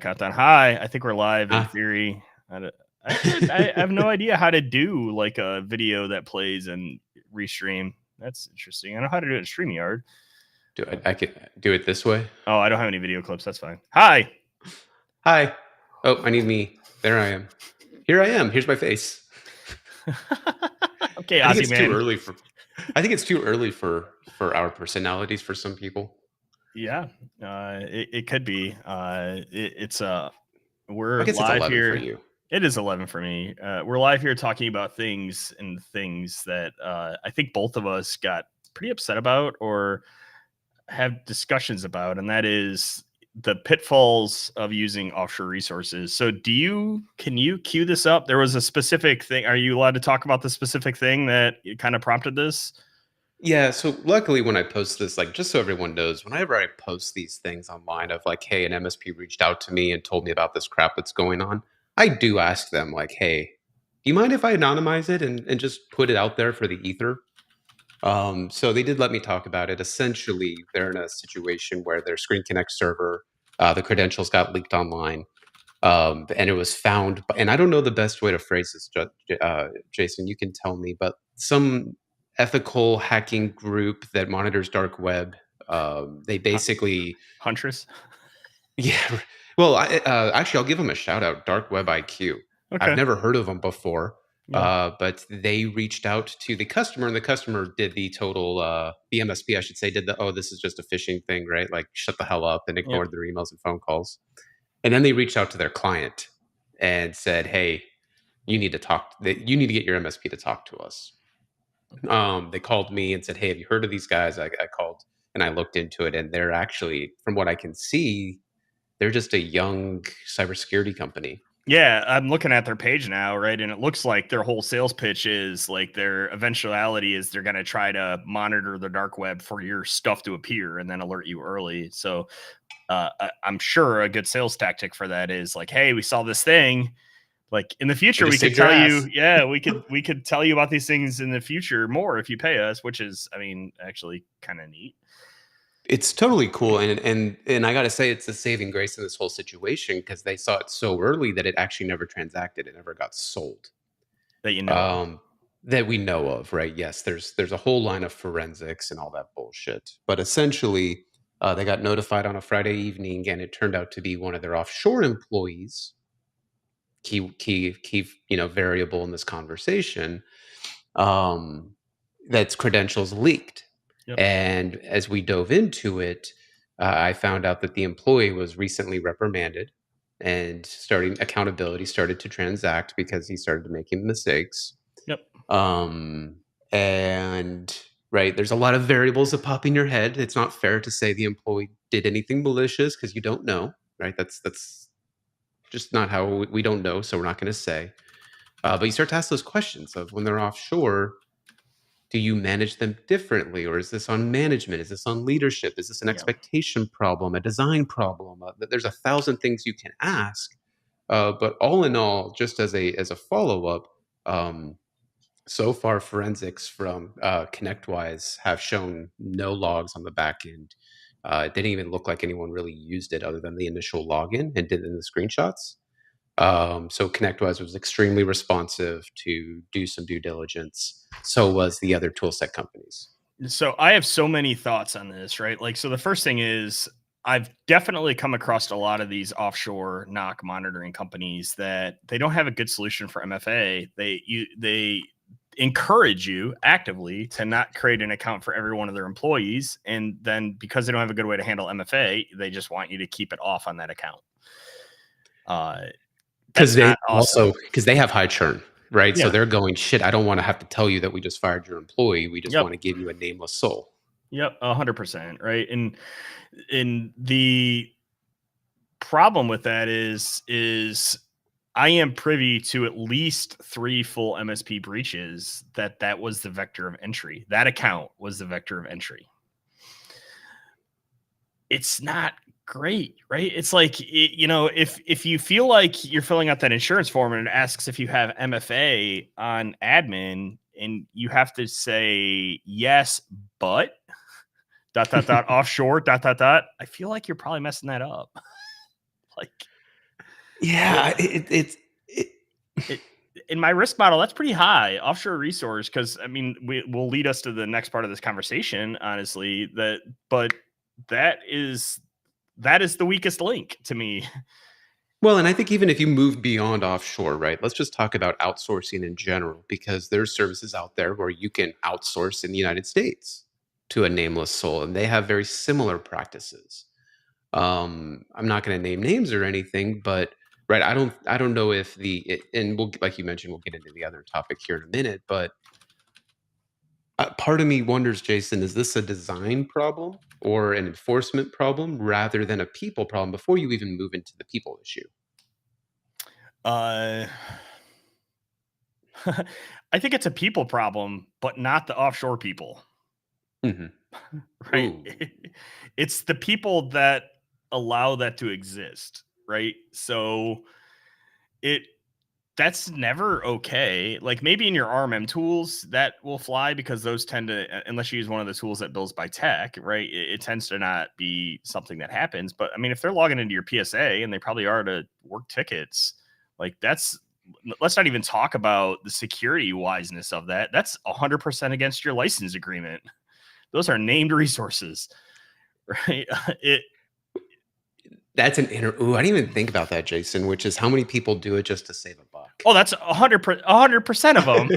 Countdown. Hi, I think we're live in Ah, theory. I have no idea how to do like a video that plays and restream. That's interesting. I know how to do it in StreamYard. I could do it this way. Oh, I don't have any video clips. That's fine. Hi. Hi. Oh, I need me. There I am. Here I am. Here's my face. Okay, I think Ozzy it's too man. early for. I think it's too early for our personalities for some people. Yeah, it could be. It's I we're guess it's live 11 for here. you. It is 11 for me. We're live here talking about things that I think both of us got pretty upset about or have discussions about, and that is the pitfalls of using offshore resources. So can you cue this up? There was a specific thing. Are you allowed to talk about the specific thing that kind of prompted this? Yeah. So luckily, when I post this, like just so everyone knows, whenever I post these things online of like, hey, an MSP reached out to me and told me about this crap that's going on, I do ask them like, hey, do you mind if I anonymize it and just put it out there for the ether? So they did let me talk about it. Essentially, they're in a situation where their Screen Connect server, the credentials got leaked online, and it was found. And I don't know the best way to phrase this, Jason. You can tell me, but some ethical hacking group that monitors dark web. They basically, Huntress. yeah. Well, actually, I'll give them a shout out. Dark Web IQ. I've Okay. never heard of them before, Yeah. but they reached out to the customer, and the customer did the total. The MSP, I should say, did the this is just a phishing thing, right? Like shut the hell up and Yep. ignored their emails and phone calls. And then they reached out to their client and said, "Hey, you need to talk. You need to get your MSP to talk to us." They called me and said, "Hey, have you heard of these guys?" I called and I looked into it, and they're actually, from what I can see, they're just a young cybersecurity company. Yeah, I'm looking at their page now, right? And it looks like their whole sales pitch is like their eventuality is they're going to try to monitor the dark web for your stuff to appear and then alert you early. So I'm sure a good sales tactic for that is like, hey, we saw this thing. Like in the We future, we just could saved your tell you, ass. yeah, we could tell you about these things in the future more if you pay us, which is, I mean, actually kind of neat. It's totally cool, and I gotta say, it's a saving grace in this whole situation because they saw it so early that it actually never transacted. It never got sold. That you know of. Um, that we know of, right? Yes, there's a whole line of forensics and all that bullshit, but essentially, they got notified on a Friday evening, and it turned out to be one of their offshore employees. Key, variable in this conversation. Um, that's credentials leaked. Yep. And as we dove into it, I found out that the employee was recently reprimanded and starting accountability started to transact because he started making mistakes. Yep. Um, and right, there's a lot of variables that pop in your head. It's not fair to say the employee did anything malicious because you don't know, right? That's just not how we don't know, so we're not going to say. But you start to ask those questions of when they're offshore, do you manage them differently, or is this on management? Is this on leadership? Is this an Yeah. expectation problem, a design problem? There's a thousand things you can ask. But all in all, just as a follow up, um, so far forensics from ConnectWise have shown no logs on the back end. It didn't even look like anyone really used it other than the initial login and did it in the screenshots. So ConnectWise was extremely responsive to do some due diligence. So was the other toolset companies. So I have so many thoughts on this, right? Like, so the first thing is I've definitely come across a lot of these offshore knock monitoring companies that they don't have a good solution for MFA. They encourage you actively to not create an account for every one of their employees, and then because they don't have a good way to handle MFA, they just want you to keep it off on that account. Because That's they not awesome. also because they have high churn, right? So Yeah. they're going, shit, I don't want to have to tell you that we just fired your employee. We just Yep. want to give you a nameless soul. Yep. 100%. Right. And the problem with that is I am privy to at least 3 full MSP breaches that was the vector of entry. That account was the vector of entry. It's not great, right? It's like, if you feel like you're filling out that insurance form and it asks if you have MFA on admin and you have to say yes, but offshore, I feel like you're probably messing that up. Like, Yeah, It, it in my risk model, that's pretty high offshore resource. Cause I mean, will lead us to the next part of this conversation, honestly, but that is, that is the weakest link to me. well, and I think even if you move beyond offshore, right? Let's just talk about outsourcing in general, because there's services out there where you can outsource in the United States to a nameless soul, and they have very similar practices. I'm not going to name names or anything, but right, I don't know if and we'll, like you mentioned, we'll get into the other topic here in a minute, but part of me wonders, Jason, is this a design problem or an enforcement problem rather than a people problem before you even move into the people issue? Uh, I think it's a people problem, but not the offshore people, Hmm. right? Ooh. It's the people that allow that to exist, right? So it that's never okay. Like maybe in your RMM tools that will fly because those tend to, unless you use one of the tools that builds by tech, right? It tends to not be something that happens. But I mean, if they're logging into your PSA and they probably are to work tickets, like that's, let's not even talk about the security wiseness of that. That's 100% against your license agreement. Those are named resources, right? It, That's an inner. Ooh, I didn't even think about that, Jason. Which is how many people do it just to save a buck. oh, that's 100% of them.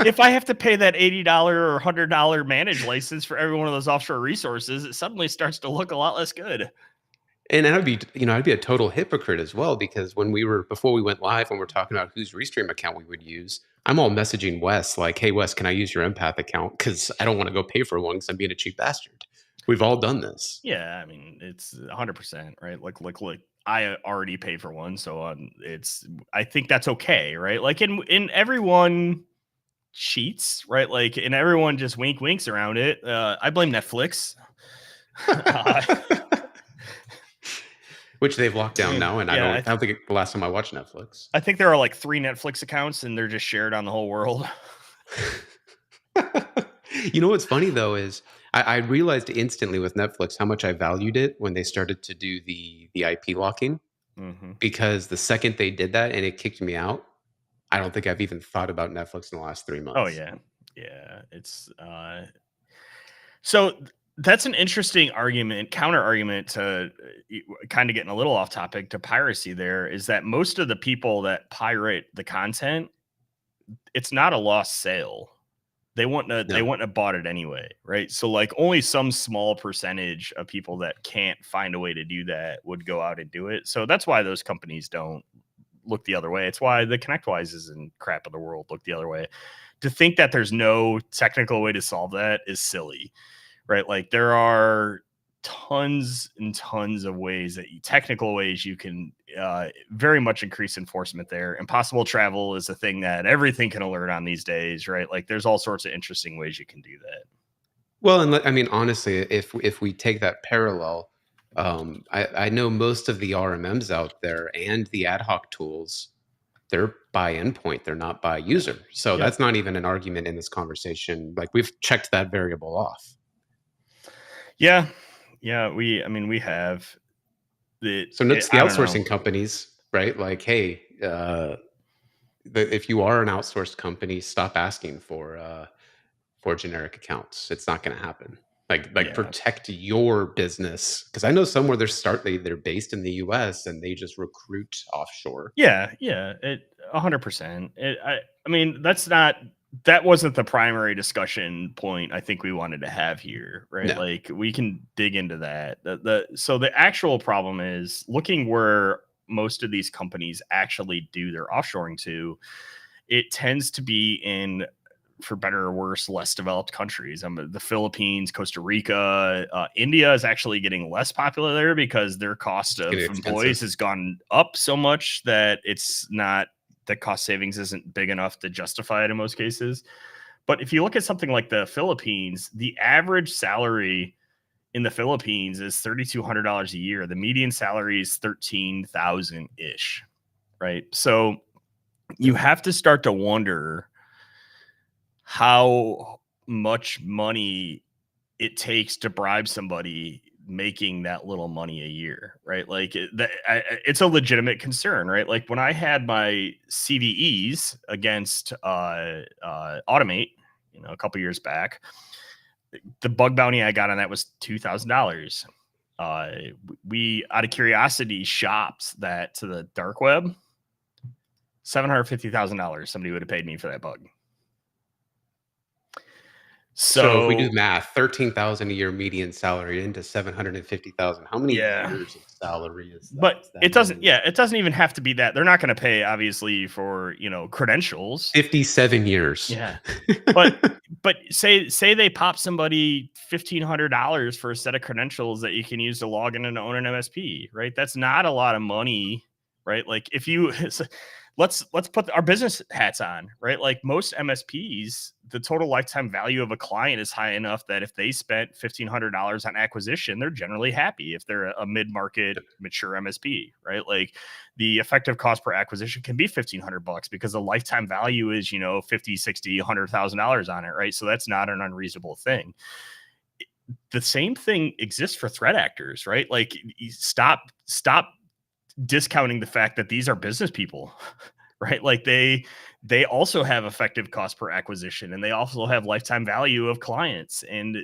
If I have to pay that $80 or $100 managed license for every one of those offshore resources, it suddenly starts to look a lot less good. And I'd be a total hypocrite as well, because before we went live and we're talking about whose Restream account we would use, I'm all messaging Wes like, "Hey Wes, can I use your Empath account? Because I don't want to go pay for one because I'm being a cheap bastard." We've all done this. Yeah, I mean, it's 100%, right? Like I already pay for one, so it's, I think that's okay, right? Like in everyone cheats, right? Like and everyone just winks around it. I blame Netflix. uh, Which they've locked I down mean, now, and yeah, I don't think the last time I watched Netflix. I think there are like 3 Netflix accounts and they're just shared on the whole world. You know what's funny though is I realized instantly with Netflix how much I valued it when they started to do the IP locking, Hmm. because the second they did that and it kicked me out, I don't think I've even thought about Netflix in the last 3 Oh months. yeah. Yeah, it's so that's an interesting argument, counter argument to kind of getting a little off topic to piracy. There is that most of the people that pirate the content, it's not a lost sale. They No. wouldn't have bought it anyway, right? So like only some small percentage of people that can't find a way to do that would go out and do it. So that's why those companies don't look the other way. It's why the ConnectWises and crap of the world look the other way. To think that there's no technical way to solve that is silly, right? Like there are tons and tons of ways that technical ways you can very much increase enforcement there. Impossible travel is a thing that everything can alert on these days, right? Like there's all sorts of interesting ways you can do that. Well, and I mean, honestly, if we take that parallel, I know most of the RMMs out there and the ad hoc tools, they're by endpoint, they're not by user. So Yeah. that's not even an argument in this conversation. Like we've checked that variable off. Yeah. Yeah. I mean, we have So it's the I don't know. outsourcing companies, right? Like, hey, if you are an outsourced company, stop asking for generic accounts. It's not going to happen. Like Yeah. protect your business, because I know somewhere they're based in the U.S. and they just recruit offshore. Yeah. Yeah. 100%. I mean, that wasn't the primary discussion point I think we wanted to have here, right? No, Like we can dig into that. So the actual problem is looking where most of these companies actually do their offshoring to. It tends to be in, for better or worse, less developed countries. The Philippines, Costa Rica, India is actually getting less popular there because their cost it's getting of employees expensive. has gone up so much that it's not, the cost savings isn't big enough to justify it in most cases. But if you look at something like the Philippines, the average salary in the Philippines is $3,200 a year. The median salary is 13,000 ish, right? So you have to start to wonder how much money it takes to bribe somebody making that little money a year, right? Like it's a legitimate concern, right? Like when I had my CVEs against Automate, a couple years back, the bug bounty I got on that was $2,000. We, out of curiosity, shopped that to the dark web. $750,000 somebody would have paid me for that bug. So if we do math, 13,000 a year median salary into 750,000, how many years of salary is that? But it doesn't. Yeah, it doesn't even have to be that. They're not going to pay obviously for credentials. 57 years. Yeah, but say they pop somebody $1,500 for a set of credentials that you can use to log in and own an MSP, right? That's not a lot of money, right? Like if you let's put our business hats on, right? Like most MSPs, the total lifetime value of a client is high enough that if they spent $1,500 on acquisition, they're generally happy if they're a mid-market mature MSP, right? Like the effective cost per acquisition can be $1,500 because the lifetime value is, 50, 60, $100,000 on it, right? So that's not an unreasonable thing. The same thing exists for threat actors, right? Like stop discounting the fact that these are business people, right? Like they also have effective cost per acquisition, and they also have lifetime value of clients. And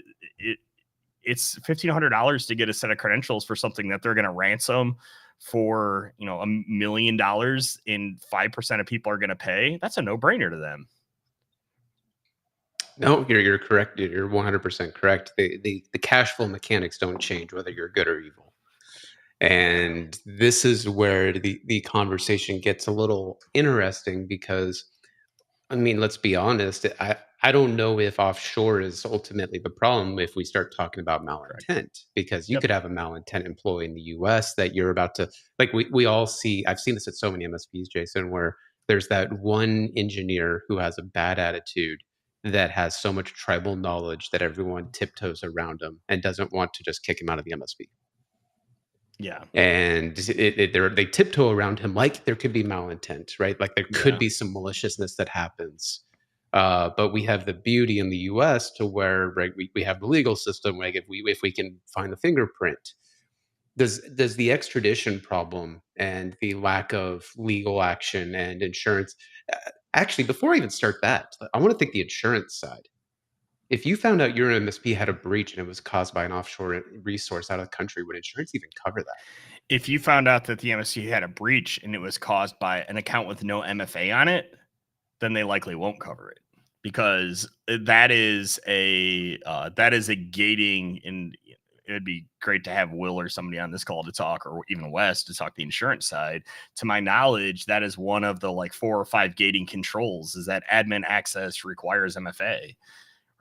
it's $1,500 to get a set of credentials for something that they're going to ransom for, $1 million, and 5% of people are going to pay. That's a no-brainer to them. No, you're correct. You're 100% correct. The cash flow mechanics don't change whether you're good or evil. And this is where the conversation gets a little interesting because, I mean, let's be honest. I don't know if offshore is ultimately the problem if we start talking about malintent, because you could have a malintent employee in the US that you're about to, like we all see. I've seen this at so many MSPs, Jason, where there's that one engineer who has a bad attitude that has so much tribal knowledge that everyone tiptoes around him and doesn't want to just kick him out of the MSP. Yeah. And they tiptoe around him like there could be malintent, right? Like there could be some maliciousness that happens. But we have the beauty in the US to where, right, we have the legal system. Like if we can find the fingerprint, does the extradition problem and the lack of legal action and insurance, actually, before I even start that, I want to think the insurance side. If you found out your MSP had a breach and it was caused by an offshore resource out of the country, would insurance even cover that? If you found out that the MSP had a breach and it was caused by an account with no MFA on it, then they likely won't cover it, because that is a gating. And it would be great to have Will or somebody on this call to talk, or even Wes to talk the insurance side. To my knowledge, that is one of the 4 or 5 gating controls, is that admin access requires MFA.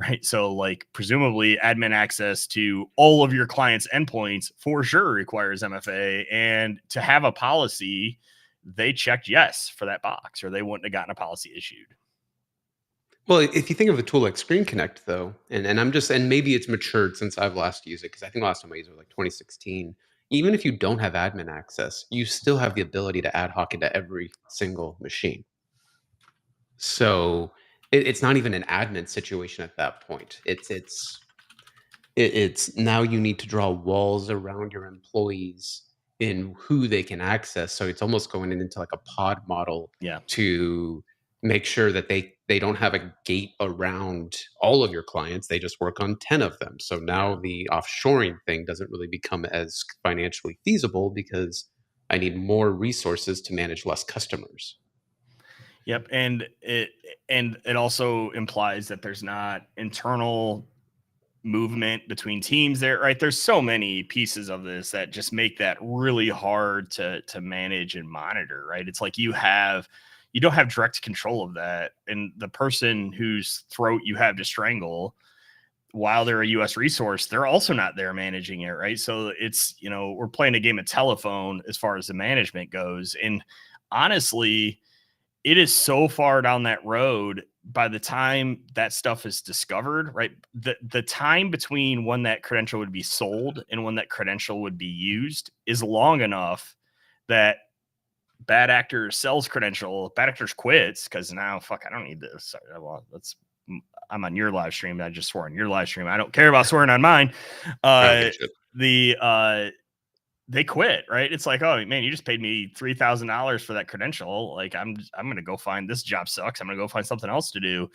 Right. So presumably admin access to all of your clients' endpoints for sure requires MFA. And to have a policy, they checked yes for that box, or they wouldn't have gotten a policy issued. Well, if you think of a tool like Screen Connect, though, and maybe it's matured since I've last used it, because I think last time I used it was 2016. Even if you don't have admin access, you still have the ability to ad hoc into every single machine. So it's not even an admin situation at that point. It's now you need to draw walls around your employees in who they can access. So it's almost going into a pod model to make sure that they don't have a gate around all of your clients. They just work on 10 of them. So now the offshoring thing doesn't really become as financially feasible because I need more resources to manage less customers. Yep. And it also implies that there's not internal movement between teams there, right? There's so many pieces of this that just make that really hard to manage and monitor, right? It's like you don't have direct control of that. And the person whose throat you have to strangle, while they're a US resource, they're also not there managing it, right? So it's, we're playing a game of telephone as far as the management goes. And honestly, it is so far down that road. By the time that stuff is discovered, right, the time between when that credential would be sold and when that credential would be used is long enough that bad actor sells credential, bad actors quits because now, I don't need this. Well, I'm on your live stream. I just swore on your live stream. I don't care about swearing on mine. the they quit, right? It's like, oh man, you just paid me $3,000 for that credential. Like I'm gonna go find this job sucks. I'm gonna go find something else to do.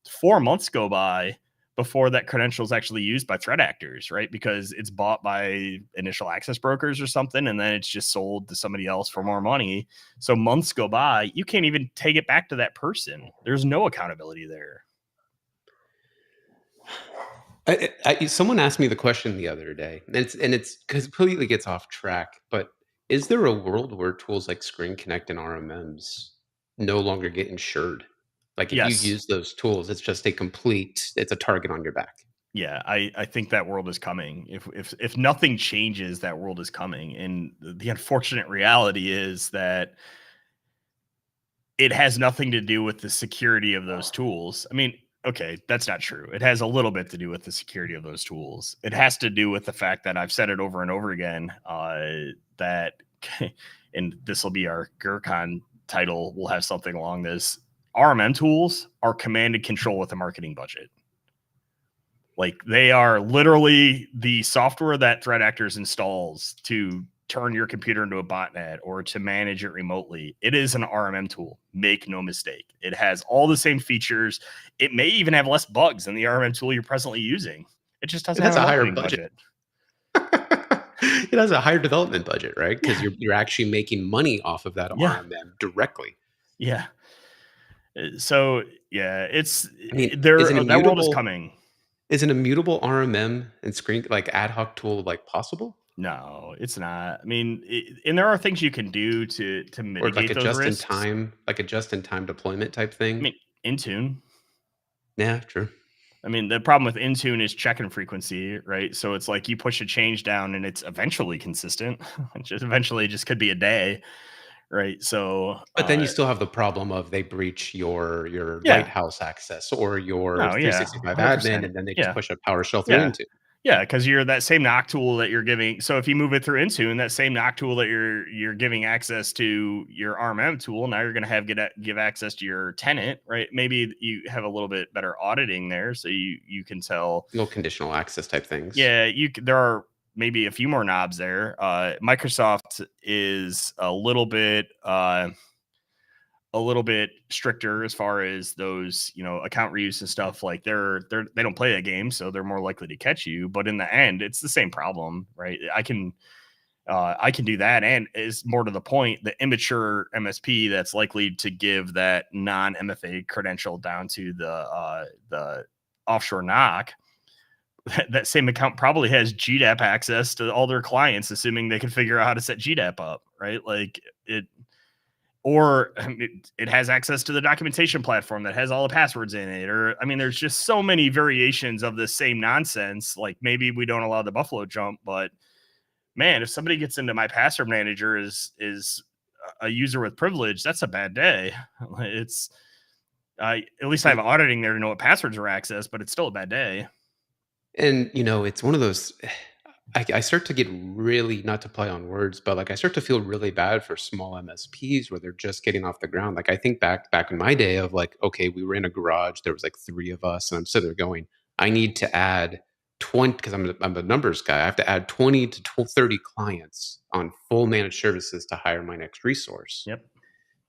4 months go by before that credential is actually used by threat actors, right? Because it's bought by initial access brokers or something, and then it's just sold to somebody else for more money. So months go by, you can't even take it back to that person. There's no accountability there. Someone asked me the question the other day, and it's completely gets off track. But is there a world where tools like Screen Connect and RMMs no longer get insured? Like if you Yes. use those tools, it's a target on your back. Yeah, I think that world is coming. If nothing changes, that world is coming. And the unfortunate reality is that it has nothing to do with the security of those tools. I mean, okay, that's not true. It has a little bit to do with the security of those tools. It has to do with the fact that I've said it over and over again, that, and this will be our Gurkhan title, we'll have something along this. RMM tools are command and control with a marketing budget. Like they are literally the software that threat actors installs to turn your computer into a botnet or to manage it remotely. It is an RMM tool. Make no mistake. It has all the same features. It may even have less bugs than the RMM tool you're presently using. It just doesn't It have has a a higher marketing budget. budget. It has a higher development budget, right? Because Yeah. you're actually making money off of that Yeah. RMM directly. Yeah. So yeah, it's I mean, there. That world is coming. is an immutable RMM and screen like ad hoc tool like possible? No, it's not. I mean, and there are things you can do to Or like mitigate those risks. a just in time deployment type I thing? mean, Intune. Yeah, true. I mean, the problem with Intune is check-in frequency, right? So it's like you push a change down and it's eventually consistent. Just eventually just could be a day, right? So But then you still have the problem of they breach your yeah. lighthouse access or your No, yeah. 365 admin, 100%. and then they just Yeah. push a PowerShell through Yeah. into. Yeah, because you're that same knock tool that you're giving. So if you move it through Intune, that same knock tool that you're giving access to your RMM tool, now you're going to have give access to your tenant, right? Maybe you have a little bit better auditing there, so you can tell. Little conditional access type things. Yeah, there are maybe a few more knobs there. Microsoft is a little bit stricter as far as those, account reuse and stuff. Like they don't play that game, so they're more likely to catch you. But in the end, it's the same problem, right? I can do that, and is more to the point, the immature MSP that's likely to give that non MFA credential down to the offshore knock. That same account probably has GDAP access to all their clients, assuming they can figure out how to set GDAP up, right? Like or it has access to the documentation platform that has all the passwords in it. Or, I mean, there's just so many variations of the same nonsense. Like maybe we don't allow the Buffalo jump, but man, if somebody gets into my password manager is a user with privilege, that's a bad day. It's at least I have auditing there to know what passwords are accessed, but it's still a bad day. And it's one of those. I start to get really, not to play on words, but like I start to feel really bad for small MSPs where they're just getting off the ground. Like I think back in my day of like, okay, we were in a garage, there was like three of us, and I'm sitting there going, I need to add 20 because I'm a numbers guy. I have to add 20 to 30 clients on full managed services to hire my next resource. Yep.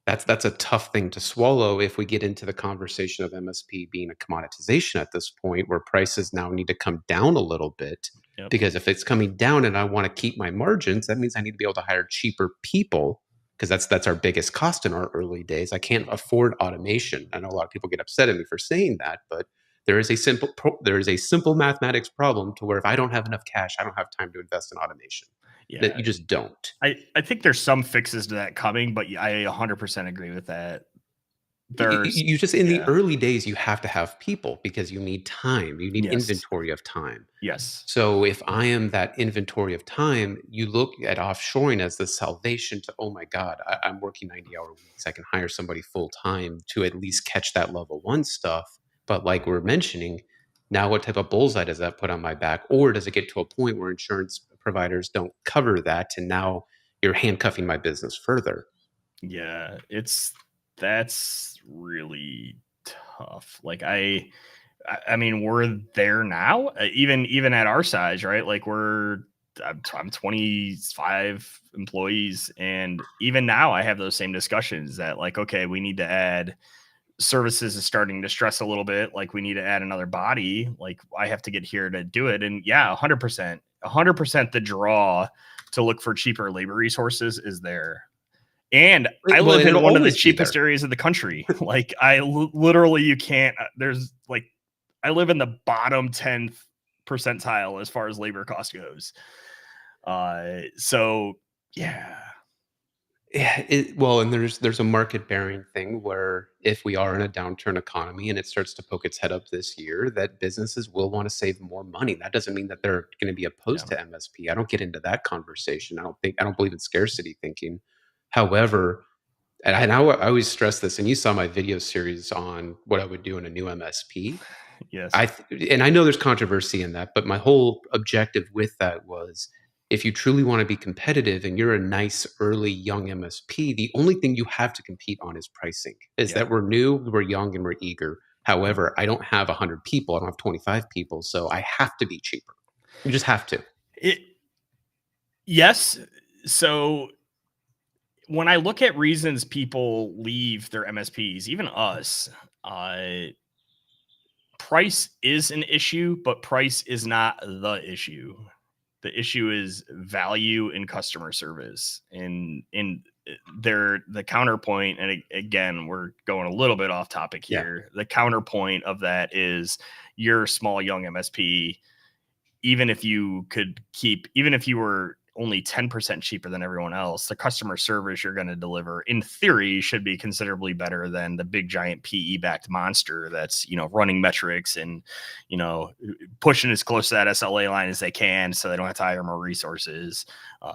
That's a tough thing to swallow if we get into the conversation of MSP being a commoditization at this point where prices now need to come down a little bit. Yep. Because if it's coming down and I want to keep my margins, that means I need to be able to hire cheaper people because that's our biggest cost in our early days. I can't afford automation. I know a lot of people get upset at me for saying that, but there is a simple mathematics problem to where if I don't have enough cash, I don't have time to invest in automation. Yeah. That you just don't. I think there's some fixes to that coming, but I 100% agree with that. You just in the early days you have to have people because you need time. You need Yes. inventory of time. Yes. So if I am that inventory of time, you look at offshoring as the salvation to, oh my God, I'm working 90-hour weeks. I can hire somebody full time to at least catch that level one stuff. But like we're mentioning, now what type of bullseye does that put on my back? Or does it get to a point where insurance providers don't cover that and now you're handcuffing my business further? Yeah, that's really tough. Like I mean, we're there now, even at our size, right? Like we're I'm 25 employees, and even now I have those same discussions that like, okay, we need to add services is starting to stress a little bit. Like we need to add another body. Like I have to get here to do it. And yeah, 100%, the draw to look for cheaper labor resources is there. And I Well, live and in it'll one of the always be cheapest there. areas of the country. Like literally, you can't, there's like, I live in the bottom 10 percentile as far as labor cost goes. So yeah. Yeah, well, and there's a market bearing thing where if we are in a downturn economy and it starts to poke its head up this year, that businesses will want to save more money. That doesn't mean that they're going to be Yeah. opposed to MSP. I don't get into that conversation. I don't believe in scarcity thinking. However, I always stress this, and you saw my video series on what I would do in a new MSP. Yes. And I know there's controversy in that, but my whole objective with that was if you truly want to be competitive and you're a nice early young MSP, the only thing you have to compete on is pricing. Is Yeah. that we're new, we're young, and we're eager. Yeah. However, I don't have 100 people, I don't have 25 people, so I have to be cheaper. You just have to. It, yes. So when I look at reasons people leave their MSPs, even us, price is an issue, but price is not the issue. The issue is value in customer service. And in the counterpoint, and again, we're going a little bit off topic Yeah. here. The counterpoint of that is your small young MSP, even if you were only 10% cheaper than everyone else, the customer service you're going to deliver in theory should be considerably better than the big giant PE backed monster that's, running metrics and, pushing as close to that SLA line as they can so they don't have to hire more resources,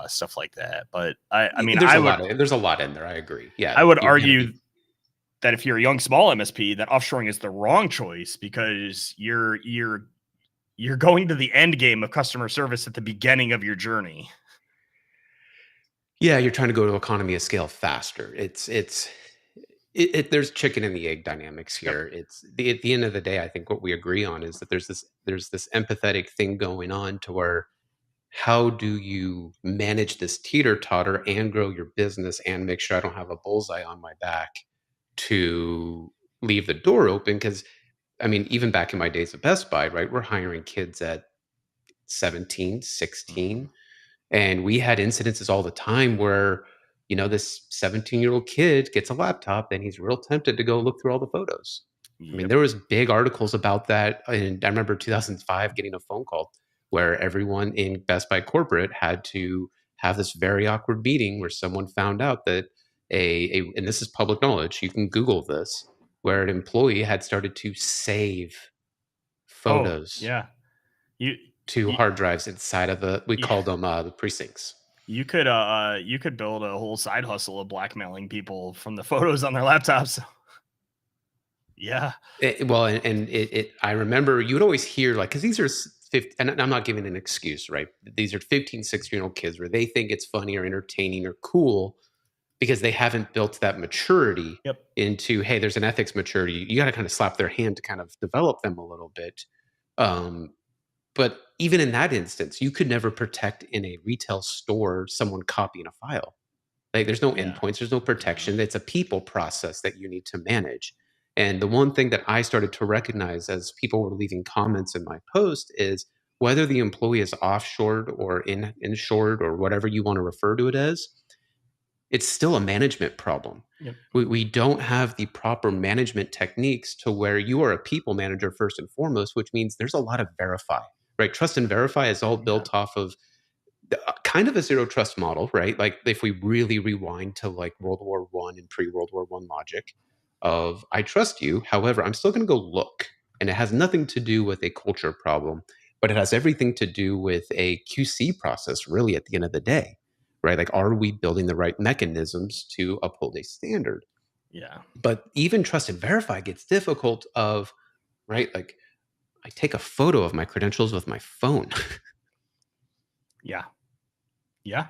stuff like that. But I mean, There's a lot in there. I agree. Yeah. I would You're going to argue be. that if you're a young small MSP, that offshoring is the wrong choice because you're going to the end game of customer service at the beginning of your journey. Yeah, you're trying to go to economy of scale faster. There's chicken and the egg dynamics Yep. here. At the end of the day, I think what we agree on is that there's this empathetic thing going on to where how do you manage this teeter totter and grow your business and make sure I don't have a bullseye on my back to leave the door open? Because I mean, even back in my days at Best Buy, right, we're hiring kids at 17, 16. Mm-hmm. And we had incidences all the time where, this 17-year-old kid gets a laptop and he's real tempted to go look through all the photos. I mean, Yep. there was big articles about that. And I remember 2005 getting a phone call where everyone in Best Buy corporate had to have this very awkward meeting where someone found out that and this is public knowledge, you can Google this, where an employee had started to save Oh, photos yeah. You, to you hard drives inside of we yeah. called them the precincts. You could build a whole side hustle of blackmailing people from the photos on their laptops. Yeah. I remember you would always hear like, because these are 50, and I'm not giving an excuse, right? These are 15, 16-year-old kids where they think it's funny or entertaining or cool because they haven't built that maturity Yep. into, hey, there's an ethics maturity. You got to kind of slap their hand to kind of develop them a little bit. But even in that instance, you could never protect in a retail store someone copying a file. Like there's no Yeah. endpoints, there's no protection. It's a people process that you need to manage. And the one thing that I started to recognize as people were leaving comments in my post is whether the employee is offshored or inshored or whatever you want to refer to it as, it's still a management problem. Yep. We don't have the proper management techniques to where you are a people manager first and foremost, which means there's a lot of verify, right? Trust and verify is all Yeah. built off of kind of a zero trust model, right? Like if we really rewind to like World War One and pre-World War One logic of I trust you, however, I'm still going to go look. And it has nothing to do with a culture problem, but it has everything to do with a QC process, really, at the end of the day, right? Like, are we building the right mechanisms to uphold a standard? Yeah. But even trust and verify gets difficult of, right? Like I take a photo of my credentials with my phone. Yeah. Yeah.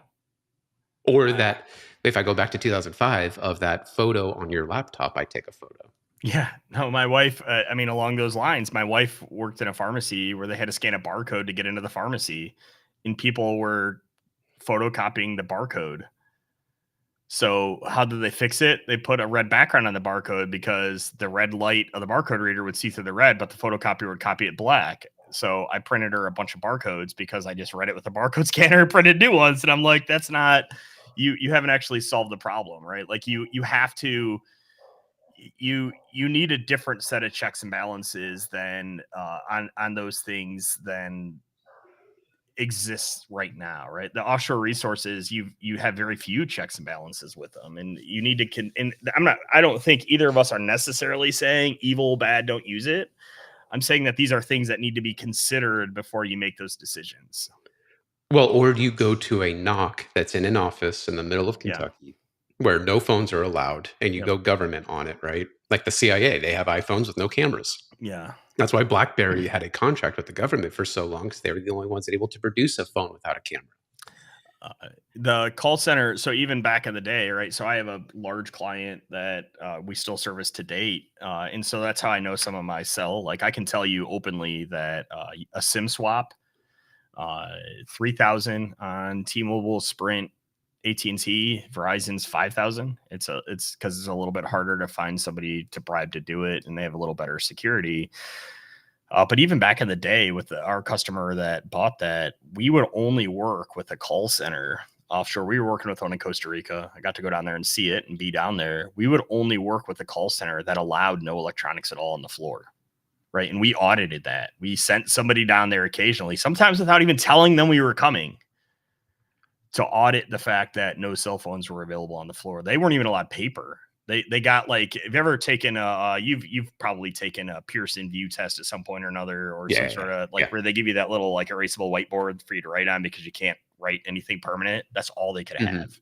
Or that if I go back to 2005 of that photo on your laptop, I take a photo. Yeah. No, my wife, along those lines, my wife worked in a pharmacy where they had to scan a barcode to get into the pharmacy. and people were photocopying the barcode. So how did they fix it? They put a red background on the barcode because the red light of the barcode reader would see through the red, but the photocopier would copy it black. So I printed her a bunch of barcodes because I just read it with a barcode scanner and printed new ones. And I'm like, that's not, you haven't actually solved the problem, right? Like you have to, you need a different set of checks and balances than on those things than exists right now, right? The offshore resources, you have very few checks and balances with them, and you need to and I don't think either of us are necessarily saying evil, bad, don't use it. I'm saying that these are things that need to be considered before you make those decisions. Well, or do you go to a knock that's in an office in the middle of Yeah. Kentucky where no phones are allowed and you Yep. go government on it, right? Like the CIA, they have iPhones with no cameras. Yeah. That's why BlackBerry had a contract with the government for so long, because they were the only ones that able to produce a phone without a camera. The call center. So even back in the day, right? So I have a large client that we still service to date, and so that's how I know some of my cell. Like I can tell you openly that a SIM swap, 3,000 on T-Mobile, Sprint, AT&T, Verizon's 5,000. It's because it's a little bit harder to find somebody to bribe to do it, and they have a little better security. But even back in the day with our customer that bought that, we would only work with a call center offshore. We were working with one in Costa Rica. I got to go down there and see it and be down there. We would only work with a call center that allowed no electronics at all on the floor. Right. And we audited that. We sent somebody down there occasionally, sometimes without even telling them we were coming, to audit the fact that no cell phones were available on the floor. They weren't even allowed paper. They got like, have you ever taken you've probably taken a Pearson VUE test at some point or another, or some sort of like where they give you that little like erasable whiteboard for you to write on because you can't write anything permanent. That's all they could have.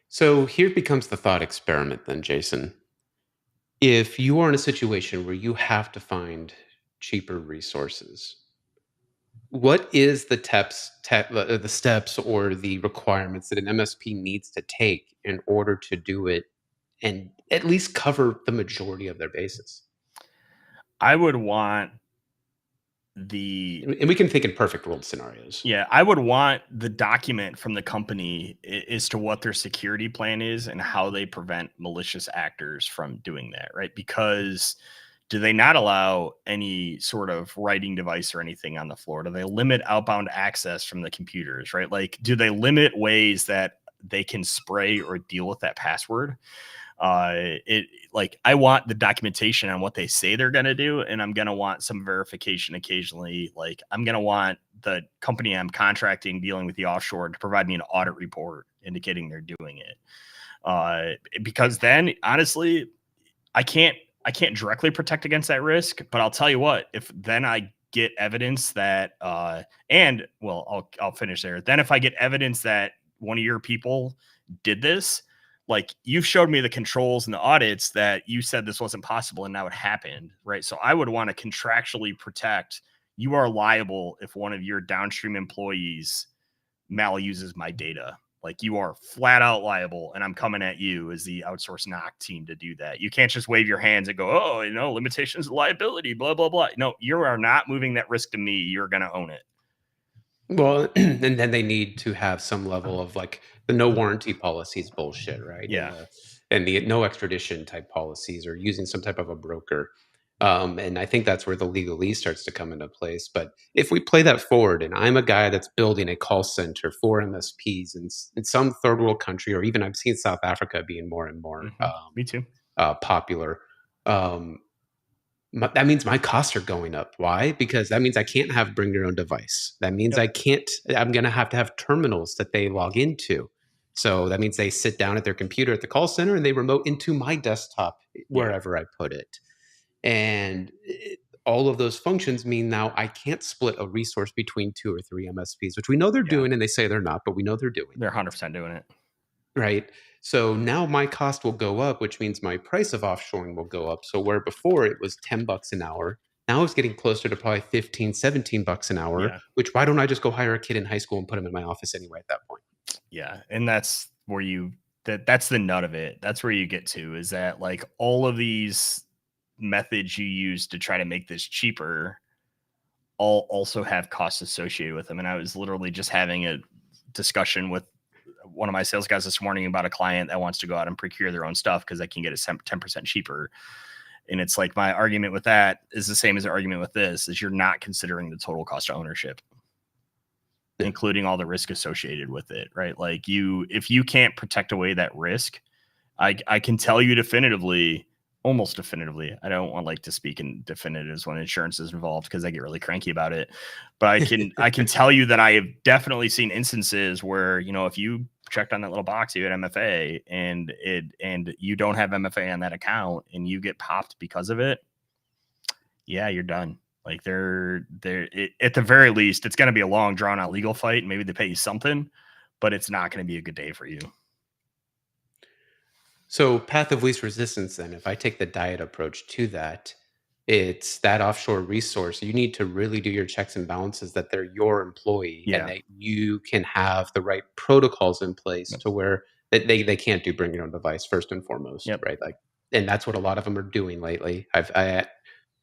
So here becomes the thought experiment then, Jason. If you are in a situation where you have to find cheaper resources, what is the steps or the requirements that an MSP needs to take in order to do it and at least cover the majority of their bases? I would want the And we can think in perfect world scenarios. Yeah, I would want the document from the company as to what their security plan is and how they prevent malicious actors from doing that, right? Because do they not allow any sort of writing device or anything on the floor? Do they limit outbound access from the computers, right? Like, do they limit ways that they can spray or deal with that password? It like I want the documentation on what they say they're going to do, and I'm going to want some verification occasionally. Like I'm going to want the company I'm contracting dealing with the offshore to provide me an audit report indicating they're doing it. Because then honestly, I can't directly protect against that risk, but I'll tell you what, if then I get evidence that I'll finish there. Then if I get evidence that one of your people did this, like you've showed me the controls and the audits that you said this wasn't possible and now it happened, right? So I would want to contractually protect, you are liable if one of your downstream employees maluses my data. Like you are flat out liable, and I'm coming at you as the outsourced knock team to do that. You can't just wave your hands and go, oh, limitations of liability, blah, blah, blah. No, you are not moving that risk to me. You're going to own it. Well, and then they need to have some level of like the no warranty policies bullshit, right? Yeah. And the no extradition type policies, or using some type of a broker. And I think that's where the legalese starts to come into place. But if we play that forward, and I'm a guy that's building a call center for MSPs in some third world country, or even I've seen South Africa being more and more Me too. popular. That means my costs are going up. Why? Because that means I can't have bring your own device. That means I'm going to have terminals that they log into. So that means they sit down at their computer at the call center and they remote into my desktop wherever I put it. And all of those functions mean now I can't split a resource between 2 or 3 MSPs, which we know they're doing, and they say they're not, but we know they're doing. They're 100% doing it. Right. So now my cost will go up, which means my price of offshoring will go up. So where before it was $10 an hour, now it's getting closer to probably $15-17 an hour, which why don't I just go hire a kid in high school and put him in my office anyway at that point? Yeah. And that's where that's the nut of it. That's where you get to, is that like all of these methods you use to try to make this cheaper all also have costs associated with them. And I was literally just having a discussion with one of my sales guys this morning about a client that wants to go out and procure their own stuff because they can get it 10% cheaper. And it's like, my argument with that is the same as the argument with this, is you're not considering the total cost of ownership, including all the risk associated with it, right? Like, if you can't protect away that risk, I can tell you definitively, almost definitively. I don't want to speak in definitives when insurance is involved because I get really cranky about it. But I can tell you that I have definitely seen instances where, if you checked on that little box, you had MFA and you don't have MFA on that account and you get popped because of it. Yeah, you're done. Like, at the very least, it's going to be a long drawn out legal fight. And maybe they pay you something, but it's not going to be a good day for you. So path of least resistance, then, if I take the diet approach to that, it's that offshore resource. You need to really do your checks and balances that they're your employee and that you can have the right protocols in place to where they can't do bring your own device first and foremost, right? Like, and that's what a lot of them are doing lately.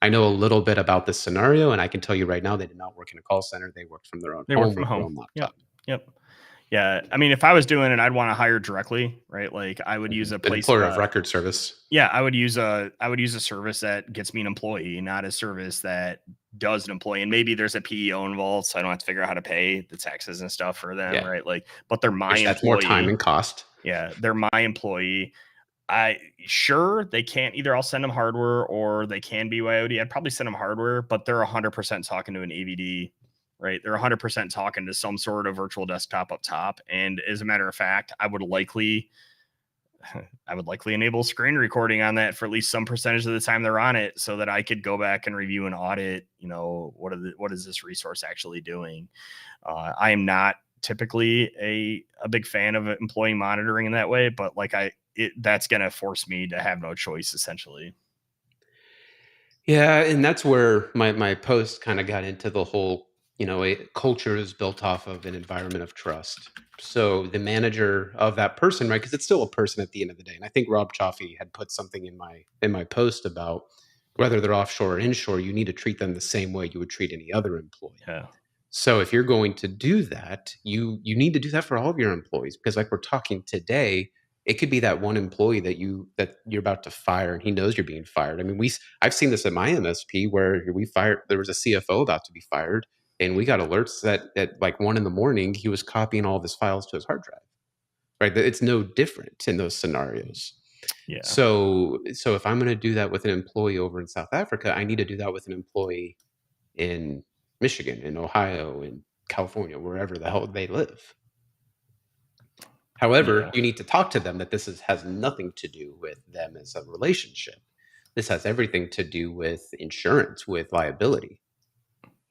I know a little bit about this scenario, and I can tell you right now, they did not work in a call center. They worked from their own home with their own laptop. Yep. Yeah. I mean, if I was doing it, I'd want to hire directly, right? Like, I would use a place, employer of record service. Yeah. I would use a service that gets me an employee, not a service that does an employee. And maybe there's a PEO involved, so I don't have to figure out how to pay the taxes and stuff for them, right? Like, but they're my employee. That's more time and cost. Yeah. They're my employee. Sure, they can't either. I'll send them hardware or they can BYOD. I'd probably send them hardware, but they're 100% talking to an AVD, right? They're 100% talking to some sort of virtual desktop up top. And as a matter of fact, I would likely enable screen recording on that for at least some percentage of the time they're on it, so that I could go back and review and audit, what is this resource actually doing? I am not typically a big fan of employee monitoring in that way, but that's going to force me to have no choice, essentially. Yeah. And that's where my post kind of got into the whole, a culture is built off of an environment of trust. So the manager of that person, right? Because it's still a person at the end of the day. And I think Rob Chaffee had put something in my post about whether they're offshore or inshore, you need to treat them the same way you would treat any other employee. Yeah. So if you're going to do that, you need to do that for all of your employees, because like we're talking today, it could be that one employee that you're about to fire and he knows you're being fired. I mean, I've seen this at my MSP where there was a CFO about to be fired, and we got alerts that at like 1 a.m. he was copying all of his files to his hard drive. Right? It's no different in those scenarios. Yeah. So if I'm going to do that with an employee over in South Africa, I need to do that with an employee in Michigan, in Ohio, in California, wherever the hell they live. However, you need to talk to them that this has nothing to do with them as a relationship. This has everything to do with insurance, with liability.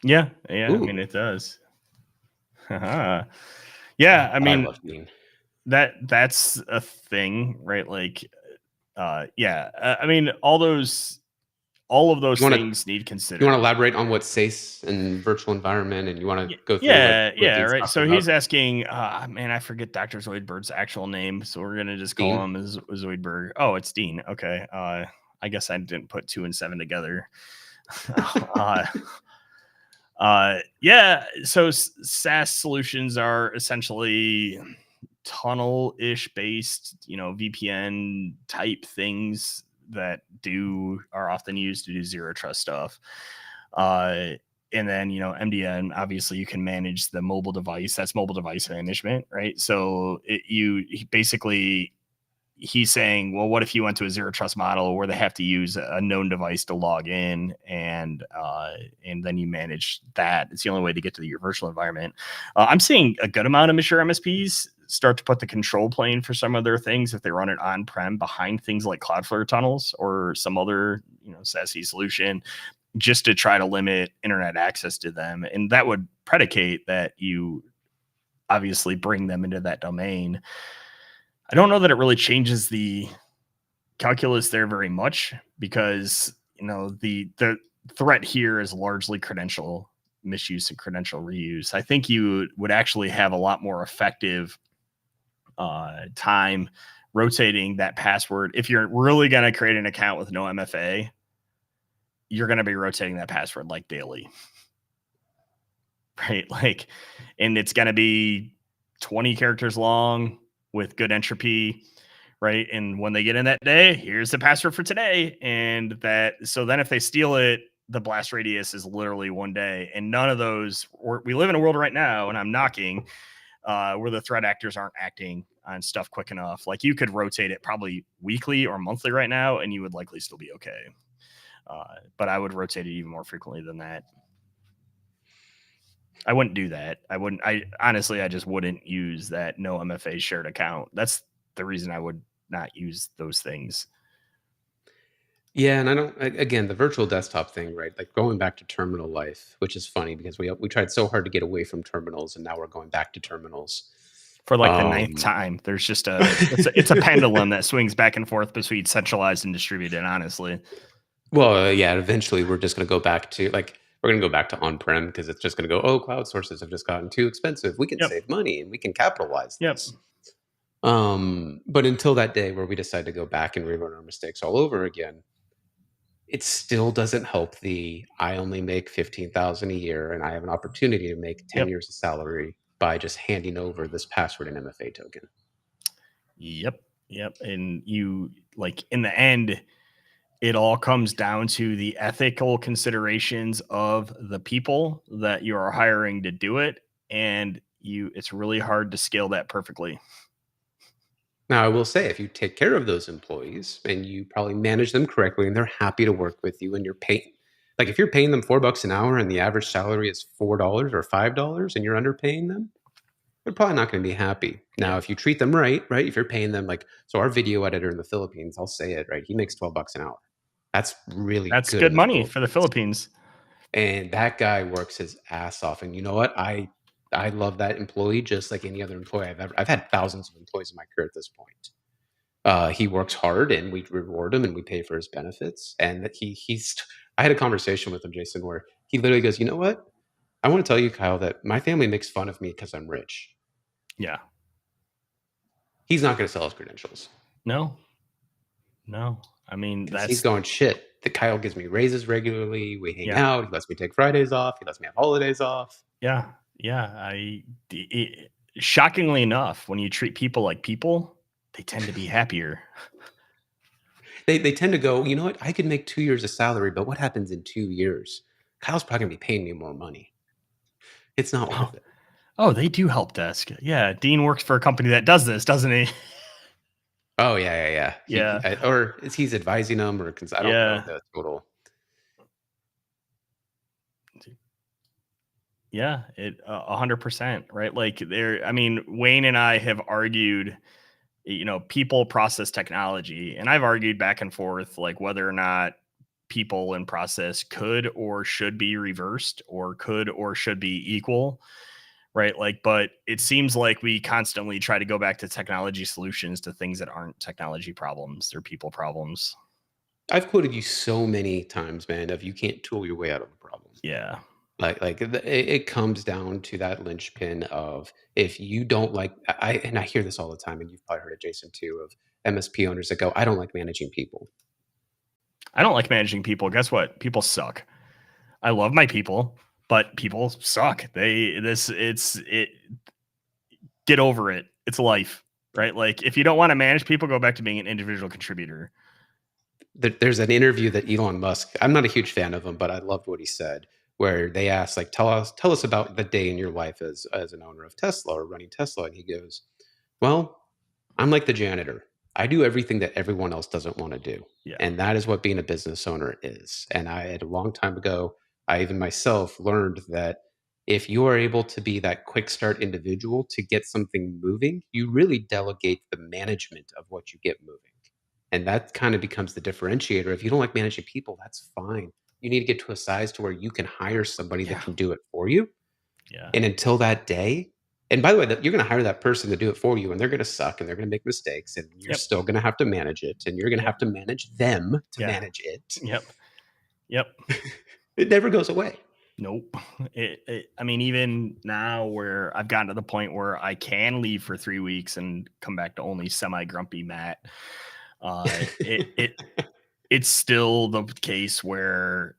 Yeah. Yeah. Ooh. I mean, it does. Yeah. I mean, that's a thing, right? Like, yeah. I mean, all of those things need considered. You want to elaborate on what SACE and virtual environment, and you want to go through? Yeah, right. So he's asking, man, I forget Dr. Zoidberg's actual name, so we're gonna just call him as Zoidberg. Oh, it's Dean. Okay. I guess I didn't put 2 and 7 together. Yeah. So SaaS solutions are essentially tunnel-ish based, VPN type things that are often used to do zero trust stuff. And then, MDM, obviously you can manage the mobile device. That's mobile device management, right? So he's saying, well, what if you went to a zero trust model where they have to use a known device to log in, and then you manage that? It's the only way to get to your virtual environment. I'm seeing a good amount of mature MSPs start to put the control plane for some of their things if they run it on-prem behind things like Cloudflare tunnels or some other, SASE solution, just to try to limit internet access to them. And that would predicate that you obviously bring them into that domain. I don't know that it really changes the calculus there very much, because, the threat here is largely credential misuse and credential reuse. I think you would actually have a lot more effective time rotating that password. If you're really going to create an account with no MFA, you're going to be rotating that password like daily. right? Like, and it's going to be 20 characters long with good entropy, right? And when they get in that day, here's the password for today. And that, so then if they steal it, the blast radius is literally 1 day. And none of those, we live in a world right now, and I'm knocking, where the threat actors aren't acting on stuff quick enough. Like, you could rotate it probably weekly or monthly right now, and you would likely still be okay. But I would rotate it even more frequently than that. I wouldn't do that. I honestly, I just wouldn't use that no MFA shared account. That's the reason I would not use those things. Yeah, and I don't. Again, the virtual desktop thing, right? Like going back to terminal life, which is funny because we tried so hard to get away from terminals, and now we're going back to terminals For like the ninth time. There's just it's a pendulum that swings back and forth between centralized and distributed, honestly. Well, yeah, eventually we're just going to go back to we're going to go back to on-prem because it's just going to go, oh, cloud sources have just gotten too expensive. We can save money and we can capitalize this. But until that day where we decide to go back and rerun our mistakes all over again, it still doesn't help I only make 15,000 a year and I have an opportunity to make 10 years of salary by just handing over this password and MFA token. Yep. And you, like, in the end, it all comes down to the ethical considerations of the people that you are hiring to do it. And it's really hard to scale that perfectly. Now, I will say, if you take care of those employees and you probably manage them correctly and they're happy to work with you and you're paying, like if you're paying them $4 an hour and the average salary is $4 or $5 and you're underpaying them, they're probably not going to be happy. Now, if you treat them right, if you're paying them so our video editor in the Philippines, I'll say it, right? He makes $12 an hour. That's That's good money for the Philippines. And that guy works his ass off. And you know what? I love that employee just like any other employee I've had thousands of employees in my career at this point. He works hard and we reward him and we pay for his benefits. And that I had a conversation with him, Jason, where he literally goes, you know what? I want to tell you, Kyle, that my family makes fun of me because I'm rich. Yeah. He's not going to sell his credentials. No. I mean, he's going, shit. The Kyle gives me raises regularly. We hang out. He lets me take Fridays off. He lets me have holidays off. Yeah. Shockingly enough, when you treat people like people, they tend to be happier. They tend to go, you know what? I could make 2 years of salary, but what happens in 2 years? Kyle's probably going to be paying me more money. It's not worth it. Oh, they do help desk. Yeah. Dean works for a company that does this, doesn't he? Oh, yeah. Or he's advising them, or I don't know the total. Yeah, 100%, right? Like Wayne and I have argued, people, process, technology, and I've argued back and forth, like whether or not people and process could or should be reversed or could or should be equal. Right. But it seems like we constantly try to go back to technology solutions to things that aren't technology problems. They're people problems. I've quoted you so many times, man, you can't tool your way out of a problem. Yeah. It comes down to that linchpin of, if you don't like, and I hear this all the time, and you've probably heard it, Jason, too, of MSP owners that go, I don't like managing people. I don't like managing people. Guess what? People suck. I love my people, but people suck. Get over it. It's life, right? Like, if you don't want to manage people, go back to being an individual contributor. There's an interview that Elon Musk, I'm not a huge fan of him, but I loved what he said, where they asked, like, tell us about the day in your life as an owner of Tesla or running Tesla. And he goes, well, I'm like the janitor. I do everything that everyone else doesn't want to do. Yeah. And that is what being a business owner is. And a long time ago, I even myself learned that if you are able to be that quick start individual to get something moving, you really delegate the management of what you get moving. And that kind of becomes the differentiator. If you don't like managing people, that's fine. You need to get to a size to where you can hire somebody that can do it for you. Yeah. And until that day, and by the way, you're going to hire that person to do it for you, and they're going to suck, and they're going to make mistakes, and you're still going to have to manage it, and you're going to have to manage them to manage it. Yep. It never goes away. Nope. Even now, where I've gotten to the point where I can leave for 3 weeks and come back to only semi-grumpy Matt, it's still the case where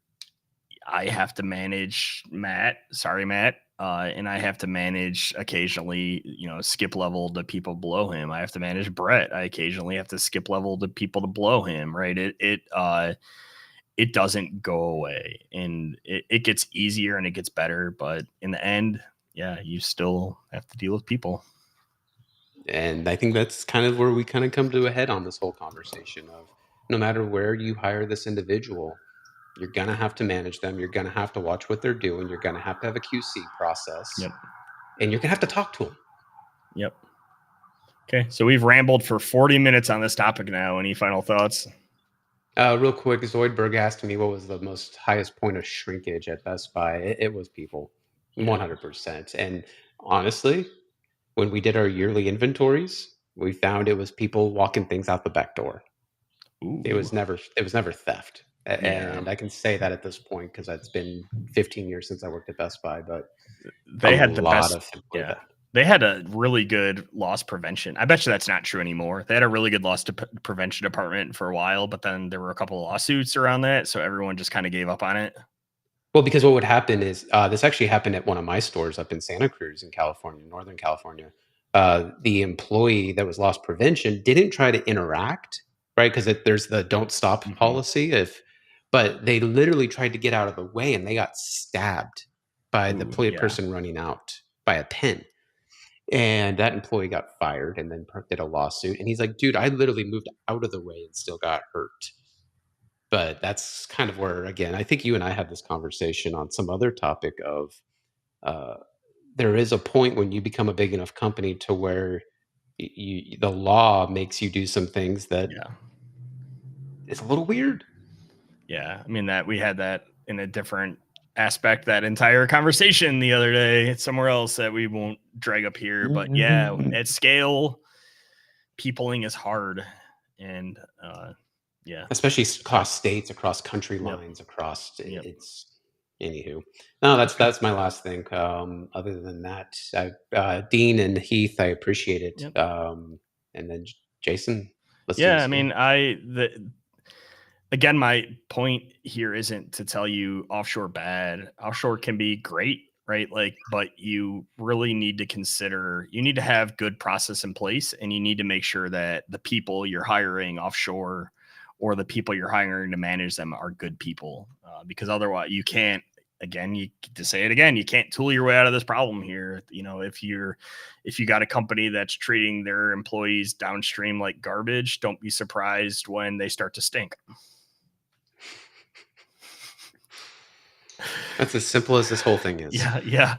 I have to manage Matt. Sorry, Matt. and I have to manage occasionally, skip level to people below him. I have to manage Brett. I occasionally have to skip level to people to below him. Right. It doesn't go away, and it gets easier and it gets better. But in the end, yeah, you still have to deal with people. And I think that's kind of where we kind of come to a head on this whole conversation of no matter where you hire this individual, you're going to have to manage them. You're going to have to watch what they're doing. You're going to have a QC process, Yep. and you're going to have to talk to them. Yep. Okay. So we've rambled for 40 minutes on this topic now. Any final thoughts? Real quick, Zoidberg asked me what was the most highest point of shrinkage at Best Buy. It was people, 100%. And honestly, when we did our yearly inventories, we found it was people walking things out the back door. Ooh. It was never theft. Yeah. And I can say that at this point because it's been 15 years since I worked at Best Buy, but they had the best. Yeah. They had a really good loss prevention. I bet you that's not true anymore. They had a really good loss prevention department for a while, but then there were a couple of lawsuits around that, so everyone just kind of gave up on it. Well, because what would happen is this actually happened at one of my stores up in Santa Cruz in California, Northern California. The employee that was loss prevention didn't try to interact, right? Because there's the don't stop policy. But they literally tried to get out of the way, and they got stabbed by the person running out by a pen. And that employee got fired and then did a lawsuit. And he's like, dude, I literally moved out of the way and still got hurt. But that's kind of where, again, I think you and I had this conversation on some other topic of there is a point when you become a big enough company to where the law makes you do some things that it's a little weird. Yeah. I mean, that we had that in a different aspect, that entire conversation the other day somewhere else that we won't drag up here. But yeah, at scale, peopling is hard. And yeah, especially across states, across country lines, across it's anywho. No, that's my last thing. Other than that, Dean and Heath, I appreciate it. And then Jason, let's do this. I mean, again, my point here isn't to tell you offshore bad. Offshore can be great, right? Like, but you really need to consider, you need to have good process in place, and you need to make sure that the people you're hiring offshore or the people you're hiring to manage them are good people, because otherwise you can't, again, you can't tool your way out of this problem here. If you got a company that's treating their employees downstream like garbage, don't be surprised when they start to stink. That's as simple as this whole thing is. Yeah.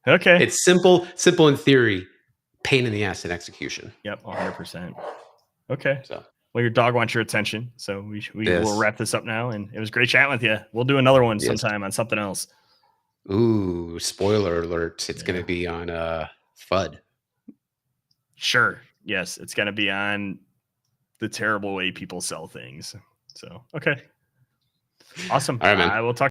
Okay. It's simple in theory, pain in the ass in execution. Yep, 100%. Okay. Well, your dog wants your attention, so we'll wrap this up now. And it was great chatting with you. We'll do another one sometime on something else. Ooh, spoiler alert! It's going to be on FUD. Sure. Yes, it's going to be on the terrible way people sell things. So, okay. Awesome. All right, man. I will talk